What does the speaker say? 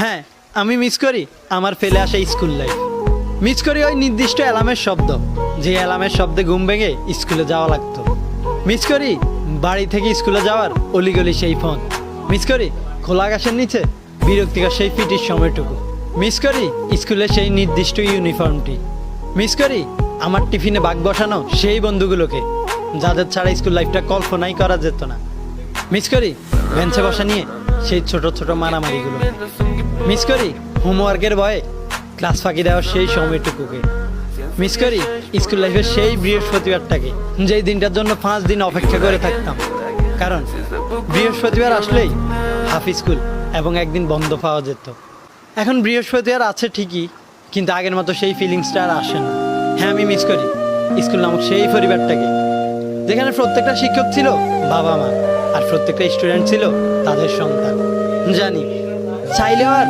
হ্যাঁ, আমি মিস করি আমার ফেলে আসা স্কুল লাইফ। মিস করি ওই নির্দিষ্ট অ্যালার্মের শব্দ, যে অ্যালার্মের শব্দে ঘুম ভেঙে স্কুলে যাওয়া লাগতো। মিস করি বাড়ি থেকে স্কুলে যাওয়ার অলিগলি সেই ফোন। মিস করি খোলা আকাশের নিচে বিরক্তিকর সেই পিটির সময়টুকু। মিস করি স্কুলের সেই নির্দিষ্ট ইউনিফর্মটি। মিস করি আমার টিফিনে বাগ বসানো সেই বন্ধুগুলোকে, যাদের ছাড়া স্কুল লাইফটা কল্পনাই করা যেত না। মিস করি বেঞ্চে বসা নিয়ে সেই ছোট ছোট মারামারিগুলো। মিস করি হোমওয়ার্কের ভয়ে ক্লাস ফাঁকি দেওয়ার সেই সময়টুকুকে। মিস করি স্কুল লাইফের সেই বৃহস্পতিবারটাকে, যেই দিনটার জন্য 5 দিন অপেক্ষা করে থাকতাম। কারণ বৃহস্পতিবার আসলেই হাফ স্কুল এবং একদিন বন্ধ পাওয়া যেত। এখন বৃহস্পতিবার আছে ঠিকই, কিন্তু আগের মতো সেই ফিলিংসটা আর আসে না। হ্যাঁ, আমি মিস করি স্কুল নামক সেই পরিবারটাকে, যেখানে প্রত্যেকটা শিক্ষক ছিল বাবা মা, আর প্রত্যেকটা স্টুডেন্ট ছিল তাদের সন্তান। জানি চাইলেও আর